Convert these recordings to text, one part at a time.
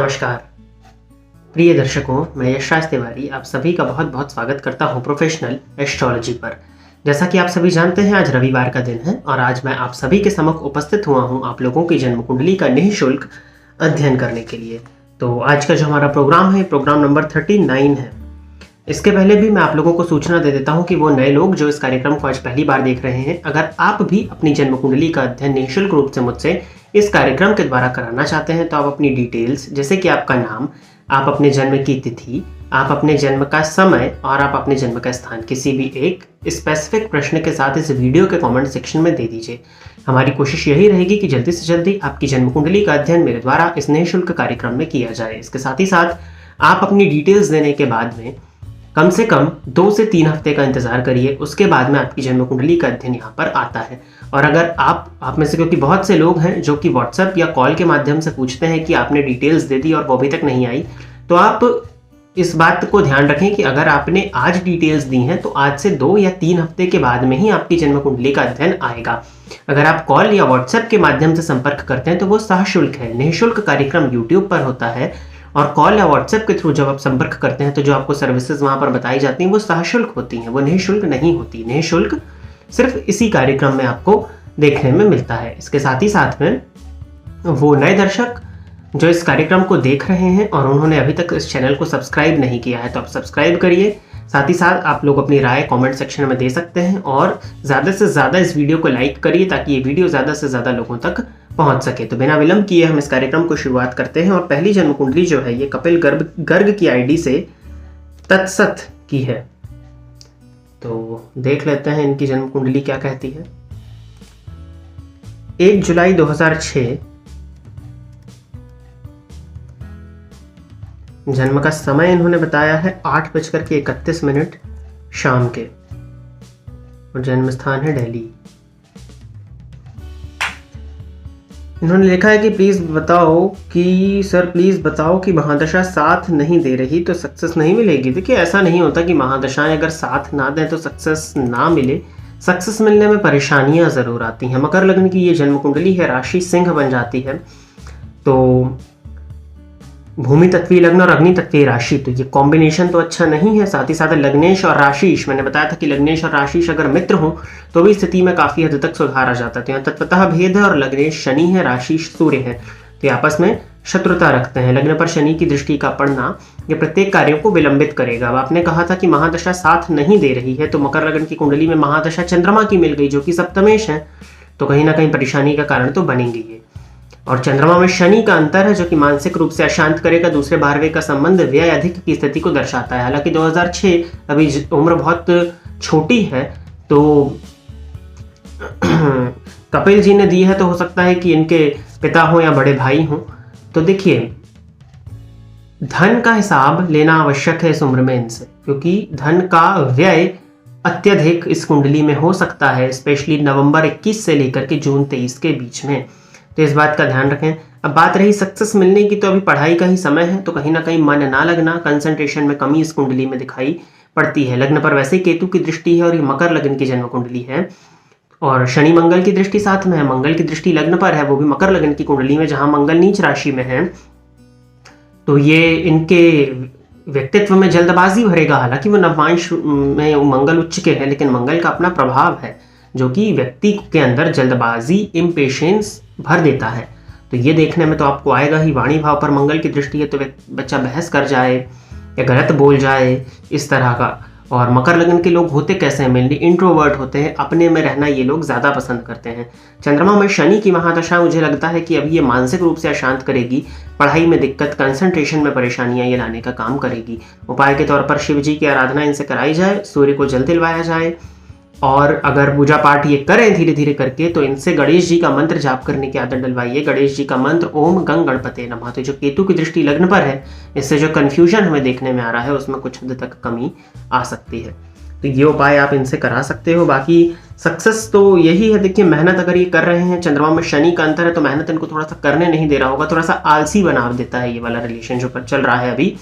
नमस्कार प्रिय दर्शकों, मैं यशराज तिवारी आप सभी का बहुत बहुत स्वागत करता हूं प्रोफेशनल एस्ट्रोलॉजी पर। जैसा कि आप सभी जानते हैं, आज रविवार का दिन है और आज मैं आप सभी के समक्ष उपस्थित हुआ हूं आप लोगों की जन्म कुंडली का निःशुल्क अध्ययन करने के लिए। तो आज का जो हमारा प्रोग्राम है, प्रोग्राम नंबर 39 है। इसके पहले भी मैं आप लोगों को सूचना दे देता हूं कि वो नए लोग जो इस कार्यक्रम को आज पहली बार देख रहे हैं, अगर आप भी अपनी जन्म कुंडली का अध्ययन निःशुल्क रूप से मुझसे इस कार्यक्रम के द्वारा कराना चाहते हैं, तो आप अपनी डिटेल्स जैसे कि आपका नाम, आप अपने जन्म की तिथि, आप अपने जन्म का समय और आप अपने जन्म का स्थान किसी भी एक स्पेसिफिक प्रश्न के साथ इस वीडियो के कमेंट सेक्शन में दे दीजिए। हमारी कोशिश यही रहेगी कि जल्दी से जल्दी आपकी जन्म कुंडली का अध्ययन मेरे द्वारा इस निःशुल्क कार्यक्रम में किया जाए। इसके साथ ही साथ आप अपनी डिटेल्स देने के बाद में कम से कम 2 से 3 हफ्ते का इंतजार करिए, उसके बाद में आपकी जन्म कुंडली का अध्ययन यहाँ पर आता है। और अगर आप में से, क्योंकि बहुत से लोग हैं जो कि व्हाट्सएप या कॉल के माध्यम से पूछते हैं कि आपने डिटेल्स दे दी और वो अभी तक नहीं आई, तो आप इस बात को ध्यान रखें कि अगर आपने आज डिटेल्स दी हैं तो आज से 2 या 3 हफ्ते के बाद में ही आपकी जन्म कुंडली का अध्ययन आएगा। अगर आप कॉल या व्हाट्सएप के माध्यम से संपर्क करते हैं तो वो सशुल्क है। निःशुल्क कार्यक्रम यूट्यूब पर होता है और कॉल या व्हाट्सएप के थ्रू जब आप संपर्क करते हैं तो जो आपको सर्विसेज वहां पर बताई जाती हैं वो सशुल्क होती हैं, वो निःशुल्क नहीं होती। निःशुल्क सिर्फ इसी कार्यक्रम में आपको देखने में मिलता है। इसके साथ ही साथ में वो नए दर्शक जो इस कार्यक्रम को देख रहे हैं और उन्होंने अभी तक इस चैनल को सब्सक्राइब नहीं किया है, तो आप सब्सक्राइब करिए। साथ ही साथ आप लोग अपनी राय कमेंट सेक्शन में दे सकते हैं और ज़्यादा से ज़्यादा इस वीडियो को लाइक करिए ताकि ये वीडियो ज़्यादा से ज़्यादा लोगों तक पहुंच सके। तो बिना विलंब किए हम इस कार्यक्रम को शुरुआत करते हैं और पहली जन्म कुंडली जो है ये कपिल गर्ग की आईडी से तत्सत की है। तो देख लेते हैं इनकी जन्म कुंडली क्या कहती है। 1 जुलाई 2006 जन्म का समय इन्होंने बताया है 8:31 शाम के और जन्म स्थान है दिल्ली। इन्होंने लिखा है कि प्लीज बताओ कि महादशा साथ नहीं दे रही तो सक्सेस नहीं मिलेगी। देखिए, ऐसा नहीं होता कि महादशाएं अगर साथ ना दें तो सक्सेस ना मिले। सक्सेस मिलने में परेशानियां जरूर आती हैं। मकर लग्न की ये जन्म कुंडली है, राशि सिंह बन जाती है, तो भूमि तत्वीय लग्न और अग्नि तत्वीय राशि, तो ये कॉम्बिनेशन तो अच्छा नहीं है। साथ ही साथ लग्नेश और राशिश, मैंने बताया था कि लग्नेश और राशिश अगर मित्र हो तो भी स्थिति में काफी हद तक सुधार आ जाता है। तो यहाँ तत्वतः भेद है और लग्नेश शनि है, राशिश सूर्य है, तो आपस में शत्रुता रखते हैं। लग्न पर शनि की दृष्टि का पड़ना ये प्रत्येक कार्यों को विलंबित करेगा। अब आपने कहा था कि महादशा साथ नहीं दे रही है, तो मकर लग्न की कुंडली में महादशा चंद्रमा की मिल गई जो कि सप्तमेश है, तो कहीं ना कहीं परेशानी का कारण तो बनेंगे ये। और चंद्रमा में शनि का अंतर है जो कि मानसिक रूप से अशांत करेगा। दूसरे 12वें का संबंध व्यय अधिक की स्थिति को दर्शाता है। हालांकि 2006 अभी उम्र बहुत छोटी है, तो कपिल जी ने दी है, तो हो सकता है कि इनके पिता हो या बड़े भाई हो। तो देखिए, धन का हिसाब लेना आवश्यक है इस उम्र में इनसे, क्योंकि धन का व्यय अत्यधिक इस कुंडली में हो सकता है, स्पेशली नवंबर 21 से लेकर के जून 23 के बीच में, तो इस बात का ध्यान रखें। अब बात रही सक्सेस मिलने की, तो अभी पढ़ाई का ही समय है, तो कहीं ना कहीं मन ना लगना, कंसंट्रेशन में कमी इस कुंडली में दिखाई पड़ती है। लग्न पर वैसे ही केतु की दृष्टि है और ये मकर लग्न की जन्म कुंडली है और शनि मंगल की दृष्टि साथ में है। मंगल की दृष्टि लग्न पर है, वो भी मकर लग्न की कुंडली में, जहां मंगल नीच राशि में है, तो ये इनके व्यक्तित्व में जल्दबाजी भरेगा। हालांकि वो नवांश में मंगल उच्च के हैं, लेकिन मंगल का अपना प्रभाव है जो कि व्यक्ति के अंदर जल्दबाजी, इम्पेशेंस भर देता है। तो ये देखने में तो आपको आएगा ही। वाणी भाव पर मंगल की दृष्टि है, तो बच्चा बहस कर जाए या गलत बोल जाए, इस तरह का। और मकर लग्न के लोग होते कैसे हैं, मेनली इंट्रोवर्ट होते हैं, अपने में रहना ये लोग ज्यादा पसंद करते हैं। चंद्रमा में शनि की महादशा मुझे लगता है कि अभी ये मानसिक रूप से अशांत करेगी, पढ़ाई में दिक्कत, कंसंट्रेशन में परेशानियां ये लाने का काम करेगी। उपाय के तौर पर शिव जी की आराधना इनसे कराई जाए, सूर्य को जल दिलवाया जाए, और अगर पूजा पाठ ये करें धीरे धीरे करके तो इनसे गणेश जी का मंत्र जाप करने की आदत डलवाइए। गणेश जी का मंत्र ओम गंग गणपते नमः। तो जो केतु की दृष्टि लग्न पर है, इससे जो कंफ्यूजन हमें देखने में आ रहा है उसमें कुछ हद तक कमी आ सकती है, तो ये उपाय आप इनसे करा सकते हो। बाकी सक्सेस तो यही है। देखिए, मेहनत अगर ये कर रहे हैं, चंद्रमा में शनि का अंतर है, तो मेहनत इनको थोड़ा सा करने नहीं दे रहा होगा, थोड़ा सा आलसी बना देता है ये वाला रिलेशन जो चल रहा है अभी।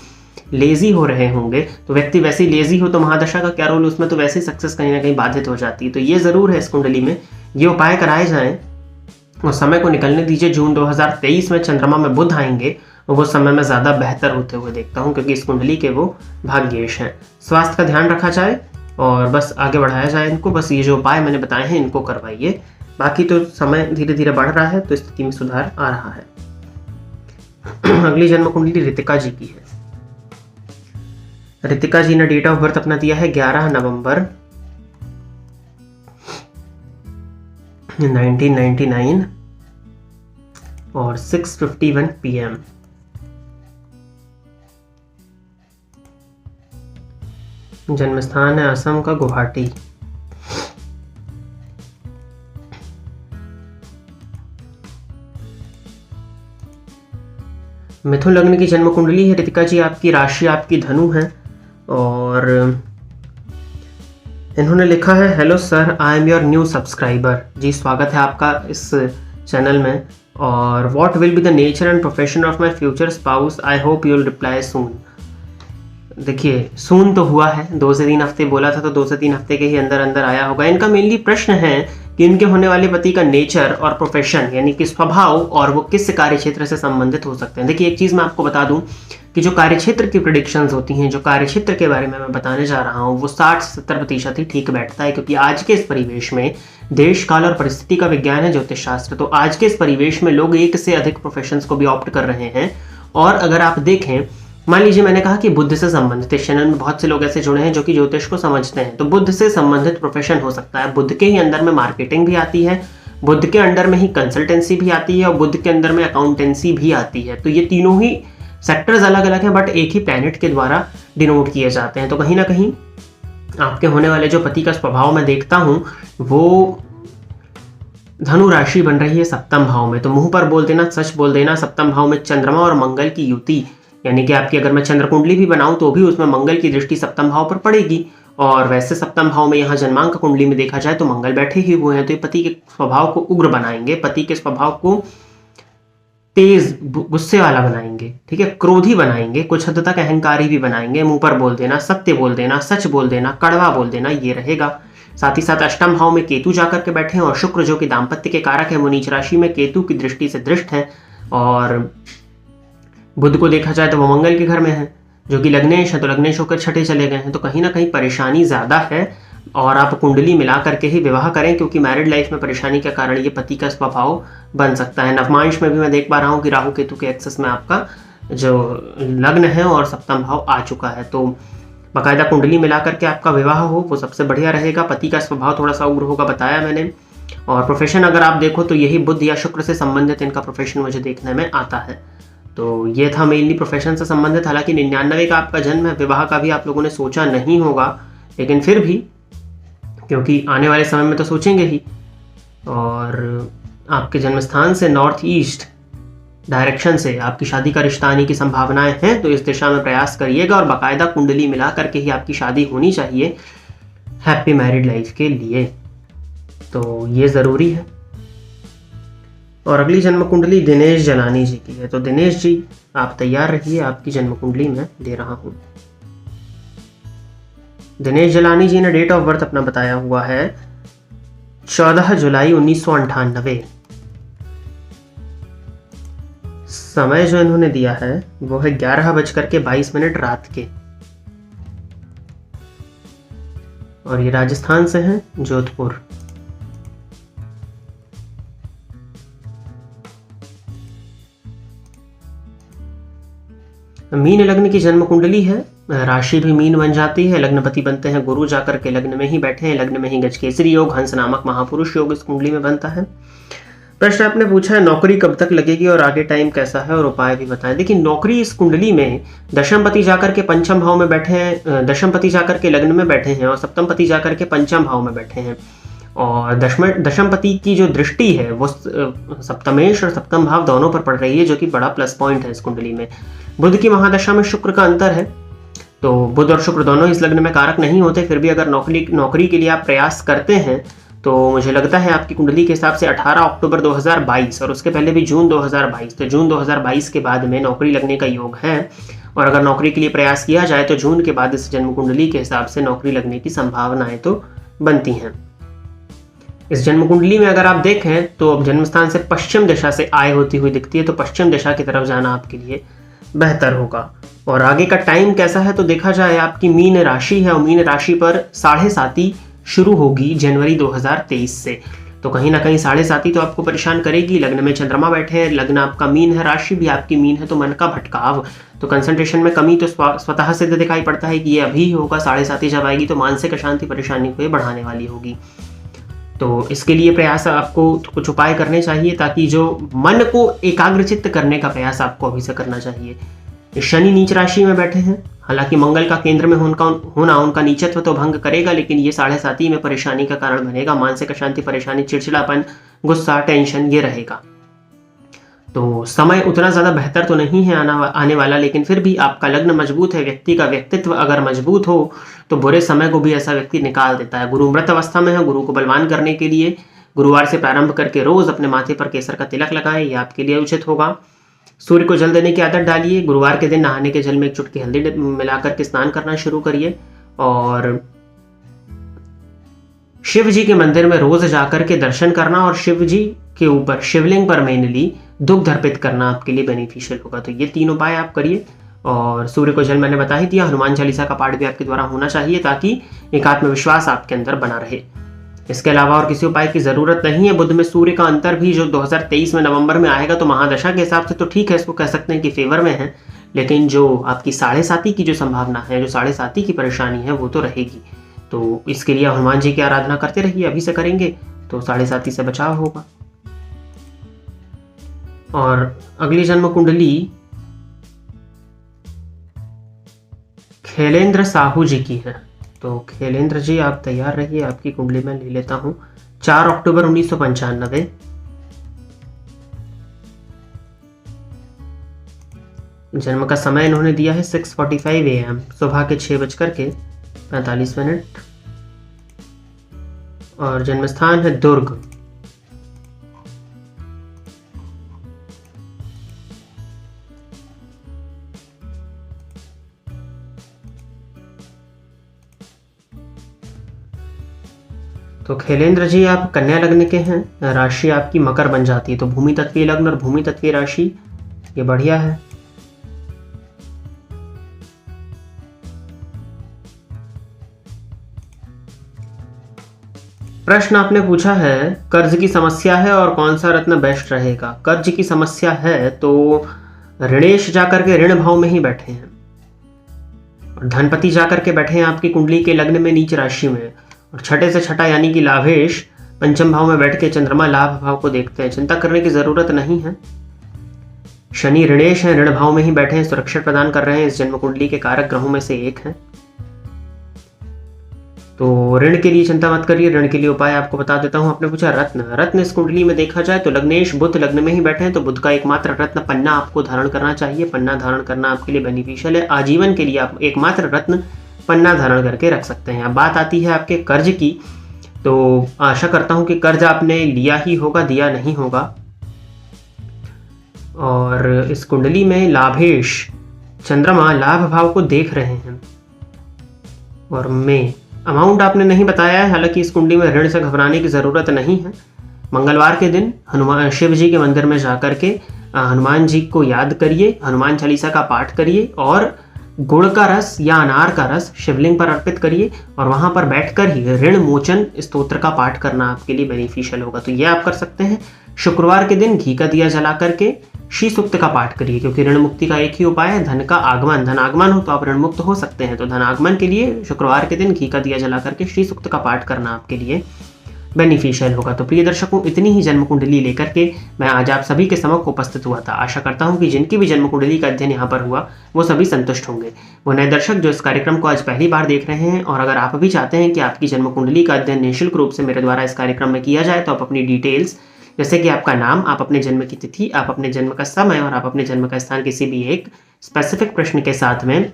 लेजी हो रहे होंगे, तो व्यक्ति वैसे ही लेजी हो तो महादशा का क्या रोल, उसमें तो वैसे ही सक्सेस कहीं ना कहीं बाधित हो जाती है। तो ये जरूर है इस कुंडली में ये उपाय कराए जाएं और समय को निकलने दीजिए। जून 2023 में चंद्रमा में बुध आएंगे वो समय में ज़्यादा बेहतर होते हुए देखता हूँ, क्योंकि इस कुंडली के वो भाग्येश हैं। स्वास्थ्य का ध्यान रखा जाए और बस आगे बढ़ाया जाए इनको, बस ये जो उपाय मैंने बताए हैं इनको करवाइए। बाकी तो समय धीरे धीरे बढ़ रहा है तो स्थिति में सुधार आ रहा है। अगली जन्म कुंडली रितिका जी की है। रितिका जी ने डेट ऑफ बर्थ अपना दिया है 11 नवंबर 1999 और 6:51 PM। जन्म स्थान है असम का गुवाहाटी। मिथुन लग्न की जन्म कुंडली है रितिका जी। आपकी राशि आपकी धनु है और इन्होंने लिखा है, hello sir, I am your new subscriber. जी स्वागत है आपका इस चैनल में। और what will be the nature and profession of my future spouse, I hope you will reply soon. देखिए सून तो हुआ है, 2 से 3 हफ्ते बोला था तो 2 से 3 हफ्ते के ही अंदर अंदर आया होगा। इनका मेनली प्रश्न है कि इनके होने वाले पति का नेचर और प्रोफेशन यानी कि स्वभाव और वो किस कार्य क्षेत्र से संबंधित हो सकते हैं। देखिए एक चीज़ मैं आपको बता दूं कि जो कार्य क्षेत्र की प्रेडिक्शंस होती हैं, जो कार्य क्षेत्र के बारे में मैं बताने जा रहा हूँ, वो 60 से 70% ही ठीक बैठता है, क्योंकि आज के इस परिवेश में देश काल और परिस्थिति का विज्ञान है ज्योतिष शास्त्र। तो आज के इस परिवेश में लोग एक से अधिक प्रोफेशंस को भी ऑप्ट कर रहे हैं। और अगर आप देखें, मान लीजिए मैंने कहा कि बुद्ध से संबंधित, इस चैनल में बहुत से लोग ऐसे जुड़े हैं जो कि ज्योतिष को समझते हैं, तो बुद्ध से संबंधित प्रोफेशन हो सकता है। बुद्ध के ही अंदर में मार्केटिंग भी आती है, बुद्ध के अंडर में ही कंसल्टेंसी भी आती है और बुद्ध के अंदर में अकाउंटेंसी भी आती है। तो ये तीनों ही सेक्टर्स अलग अलग हैं बट एक ही प्लैनेट के द्वारा डिनोट किए जाते हैं। तो कहीं ना कहीं आपके होने वाले जो पति का स्वभाव मैं देखता हूँ वो धनु राशि बन रही है सप्तम भाव में। तो मुंह पर बोल देना, सच बोल देना। सप्तम भाव में चंद्रमा और मंगल की युति, यानी कि आपकी अगर मैं चंद्र कुंडली भी बनाऊं तो भी उसमें मंगल की दृष्टि सप्तम भाव पर पड़ेगी। और वैसे सप्तम भाव में यहाँ जन्मांक कुंडली में देखा जाए तो मंगल बैठे ही हुए हैं, तो ये पति के स्वभाव को उग्र बनाएंगे, पति के स्वभाव को तेज गुस्से वाला बनाएंगे, ठीक है, क्रोधी बनाएंगे, कुछ हद तक अहंकारी भी बनाएंगे। मुंह पर बोल देना, सत्य बोल देना, सच बोल देना, कड़वा बोल देना, ये रहेगा। साथ ही साथ अष्टम भाव में केतु जाकर के बैठे हैं और शुक्र जो कि दाम्पत्य के कारक है वो नीच राशि में केतु की दृष्टि से दृष्ट है। और बुध को देखा जाए तो वो मंगल के घर में है जो कि लग्नेश है, तो लग्नेश होकर छठे चले गए हैं। तो कहीं ना कहीं परेशानी ज़्यादा है और आप कुंडली मिला करके ही विवाह करें, क्योंकि मैरिड लाइफ में परेशानी के कारण ये पति का स्वभाव बन सकता है। नवमांश में भी मैं देख पा रहा हूँ कि राहु केतु के एक्सेस में आपका जो लग्न है और सप्तम भाव आ चुका है। तो बाकायदा कुंडली मिला करके आपका विवाह हो वो सबसे बढ़िया रहेगा। पति का स्वभाव थोड़ा सा उग्र होगा, बताया मैंने। और प्रोफेशन अगर आप देखो तो यही बुध या शुक्र से संबंधित इनका प्रोफेशन मुझे देखने में आता है। तो ये था मेनली प्रोफेशन से संबंधित। हालांकि 99 का आपका जन्म है, विवाह का भी आप लोगों ने सोचा नहीं होगा, लेकिन फिर भी क्योंकि आने वाले समय में तो सोचेंगे ही। और आपके जन्म स्थान से नॉर्थ ईस्ट डायरेक्शन से आपकी शादी का रिश्ता आने की संभावनाएं हैं, तो इस दिशा में प्रयास करिएगा और बाकायदा कुंडली मिला करके ही आपकी शादी होनी चाहिए हैप्पी मैरिड लाइफ के लिए। तो ये ज़रूरी है। और अगली जन्म कुंडली दिनेश जलानी जी की है। तो दिनेश जी आप तैयार रहिए, आपकी जन्म कुंडली मैं दे रहा हूं। दिनेश जलानी जी ने डेट ऑफ बर्थ अपना बताया हुआ है 14 जुलाई 1998। समय जो इन्होंने दिया है वो है 11:22 रात के। और ये राजस्थान से हैं, जोधपुर। मीन लग्न की जन्म कुंडली है। राशि भी मीन बन जाती है, लग्नपति बनते हैं गुरु, जाकर के लग्न में ही बैठे हैं। लग्न में ही गजकेसरी योग, हंस नामक महापुरुष योग इस कुंडली में बनता है। प्रश्न आपने पूछा है नौकरी कब तक लगेगी और आगे टाइम कैसा है और उपाय भी बताएं। देखिए नौकरी इस कुंडली में दशमपति जाकर के पंचम भाव में बैठे हैं, दशमपति जाकर के लग्न में बैठे हैं और सप्तमपति जाकर के पंचम भाव में बैठे हैं। और दशमपति की जो दृष्टि है वो सप्तमेश और सप्तम भाव दोनों पर पड़ रही है, जो कि बड़ा प्लस पॉइंट है इस कुंडली में। बुध की महादशा में शुक्र का अंतर है, तो बुध और शुक्र दोनों इस लग्न में कारक नहीं होते, फिर भी अगर नौकरी के लिए आप प्रयास करते हैं तो मुझे लगता है आपकी कुंडली के हिसाब से 18 अक्टूबर 2022 और उसके पहले भी जून 2022, तो जून 2022 के बाद में नौकरी लगने का योग है। और अगर नौकरी के लिए प्रयास किया जाए तो जून के बाद इस जन्म कुंडली के हिसाब से नौकरी लगने की संभावनाएं तो बनती हैं। इस जन्म कुंडली में अगर आप देखें तो अब जन्म स्थान से पश्चिम दिशा से आय होती हुई दिखती है, तो पश्चिम दिशा की तरफ जाना आपके लिए बेहतर होगा। और आगे का टाइम कैसा है तो देखा जाए, आपकी मीन राशि है और मीन राशि पर साढ़े साती शुरू होगी जनवरी 2023 से। तो कहीं ना कहीं साढ़े साती तो आपको परेशान करेगी। लग्न में चंद्रमा बैठे हैं, लग्न आपका मीन है, राशि भी आपकी मीन है, तो मन का भटकाव, तो कंसंट्रेशन में कमी तो स्वतः सिद्ध दिखाई पड़ता है कि ये अभी होगा। साढ़े साती जब आएगी तो मानसिक अशांति परेशानी को बढ़ाने वाली होगी। तो इसके लिए प्रयास आपको कुछ उपाय करने चाहिए, ताकि जो मन को एकाग्रचित्त करने का प्रयास आपको अभी से करना चाहिए। शनि नीच राशि में बैठे हैं, हालांकि मंगल का केंद्र में होना उनका नीचत्व तो भंग करेगा, लेकिन ये साढ़े साती में परेशानी का कारण बनेगा। मानसिक अशांति, परेशानी, चिड़चिड़ापन, गुस्सा, टेंशन ये रहेगा। तो समय उतना ज़्यादा बेहतर तो नहीं है आने वाला, लेकिन फिर भी आपका लग्न मजबूत है, व्यक्ति का व्यक्तित्व अगर मजबूत हो तो बुरे समय को भी ऐसा व्यक्ति निकाल देता है। गुरु मृत अवस्था में है, गुरु को बलवान करने के लिए गुरुवार से प्रारंभ करके रोज अपने माथे पर केसर का तिलक लगाएं, ये आपके लिए उचित होगा। सूर्य को जल देने की आदत डालिए। गुरुवार के दिन नहाने के जल में एक चुटकी हल्दी मिलाकर के स्नान करना शुरू करिए। और शिव जी के मंदिर में रोज जाकर के दर्शन करना और शिव जी के ऊपर, शिवलिंग पर मेनली दुग्ध अर्पित करना आपके लिए बेनिफिशियल होगा। तो ये तीन उपाय आप करिए। और सूर्य को जल मैंने बता ही दिया। हनुमान चालीसा का पाठ भी आपके द्वारा होना चाहिए, ताकि एक आत्मविश्वास आपके अंदर बना रहे। इसके अलावा और किसी उपाय की जरूरत नहीं है। बुध में सूर्य का अंतर भी जो 2023 में नवंबर में आएगा, तो महादशा के हिसाब से तो ठीक है, इसको कह सकते हैं कि फेवर में है, लेकिन जो आपकी साढ़े साती की जो संभावना है, जो साढ़े साती की परेशानी है, वो तो रहेगी। तो इसके लिए हनुमान जी की आराधना करते रहिए, अभी से करेंगे तो साढ़े साती से बचाव होगा। और अगली जन्म कुंडली खेलेंद्र साहू जी की है। तो खेलेंद्र जी आप तैयार रहिए, आपकी कुंडली में ले लेता हूं। 4 अक्टूबर 1995, जन्म का समय इन्होंने दिया है 6:45 AM, सुबह के 6:45। और जन्म स्थान है दुर्ग। तो खेलेंद्र जी आप कन्या लग्न के हैं, राशि आपकी मकर बन जाती है। तो भूमि तत्वीय लग्न और भूमि तत्वीय राशि, ये बढ़िया है। प्रश्न आपने पूछा है कर्ज की समस्या है और कौन सा रत्न बेस्ट रहेगा। कर्ज की समस्या है तो ऋणेश जाकर के ऋण भाव में ही बैठे हैं, और धनपति जाकर के बैठे हैं आपकी कुंडली के लग्न में नीच राशि में। और छठे से छठा यानी कि लाभेश पंचम भाव में बैठ के चंद्रमा लाभ भाव को देखते हैं। चिंता करने की जरूरत नहीं है। शनि ऋणेश हैं, ऋण भाव में ही बैठे हैं, सुरक्षा प्रदान कर रहे हैं, इस जन्म कुंडली के कारक ग्रहों में से एक हैं। तो ऋण के लिए चिंता मत करिए। ऋण के लिए उपाय आपको बता देता हूं। आपने पूछा रत्न इस कुंडली में देखा जाए तो लग्नेश बुध लग्न में ही बैठे हैं, तो बुध का एकमात्र रत्न पन्ना आपको धारण करना चाहिए। पन्ना धारण करना आपके लिए बेनिफिशियल है। आजीवन के लिए आप एकमात्र रत्न पन्ना धारण करके रख सकते हैं। अब बात आती है आपके कर्ज की, तो आशा करता हूं कि कर्ज आपने लिया ही होगा, दिया नहीं होगा। और इस कुंडली में लाभेश चंद्रमा लाभ भाव को देख रहे हैं। और में अमाउंट आपने नहीं बताया है, हालांकि इस कुंडली में ऋण से घबराने की जरूरत नहीं है। मंगलवार के दिन हनुमान शिव जी के मंदिर में जाकर के हनुमान जी को याद करिए, हनुमान चालीसा का पाठ करिए और गुड़ का रस या अनार का रस शिवलिंग पर अर्पित करिए, और वहां पर बैठकर ही ऋण मोचन स्तोत्र का पाठ करना आपके लिए बेनिफिशियल होगा। तो ये आप कर सकते हैं। शुक्रवार के दिन घी का दिया जला करके श्री सूक्त का पाठ करिए, क्योंकि ऋण मुक्ति का एक ही उपाय है धन का आगमन। धन आगमन हो तो आप ऋण मुक्त हो सकते हैं। तो धन आगमन के लिए शुक्रवार के दिन घी का दिया जला करके श्री सूक्त का पाठ करना आपके लिए बेनिफिशियल होगा। तो प्रिय दर्शकों, इतनी ही जन्म कुंडली लेकर के मैं आज आप सभी के समक्ष उपस्थित हुआ था। आशा करता हूं कि जिनकी भी जन्म कुंडली का अध्ययन यहाँ पर हुआ वो सभी संतुष्ट होंगे। वो नए दर्शक जो इस कार्यक्रम को आज पहली बार देख रहे हैं, और अगर आप भी चाहते हैं कि आपकी जन्म कुंडली का अध्ययन निःशुल्क रूप से मेरे द्वारा इस कार्यक्रम में किया जाए, तो आप अपनी डिटेल्स जैसे कि आपका नाम, आप अपने जन्म की तिथि, आप अपने जन्म का समय और आप अपने जन्म का स्थान किसी भी एक स्पेसिफिक प्रश्न के साथ में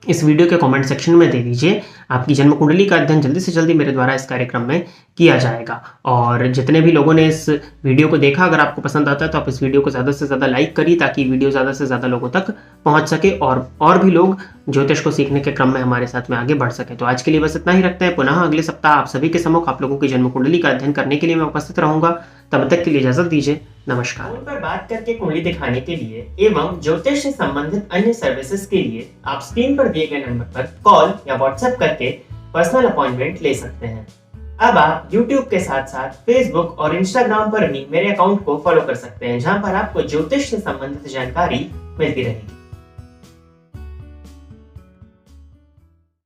इस वीडियो के कमेंट सेक्शन में दे दीजिए। आपकी जन्म कुंडली का अध्ययन जल्दी से जल्दी मेरे द्वारा इस कार्यक्रम में किया जाएगा। और जितने भी लोगों ने इस वीडियो को देखा, अगर आपको पसंद आता है तो आप इस वीडियो को ज़्यादा से ज़्यादा लाइक करिए, ताकि वीडियो ज़्यादा से ज़्यादा लोगों तक पहुंच सके और भी लोग ज्योतिष को सीखने के क्रम में हमारे साथ में आगे बढ़ सके। तो आज के लिए बस इतना ही रखते हैं। पुनः अगले सप्ताह आप सभी के सम्मुख आप लोगों की जन्म कुंडली का अध्ययन करने के लिए मैं उपस्थित रहूंगा। तब तक के लिए इजाजत दीजिए। नमस्कार। फोन पर बात करके कुंडली दिखाने के लिए एवं ज्योतिष से संबंधित अन्य सर्विसेज के लिए आप स्क्रीन पर दिए गए नंबर पर कॉल या व्हाट्सएप करके पर्सनल अपॉइंटमेंट ले सकते हैं। अब आप YouTube के साथ साथ Facebook और Instagram पर भी मेरे अकाउंट को फॉलो कर सकते हैं, जहां पर आपको ज्योतिष से संबंधित जानकारी मिलती रहेगी।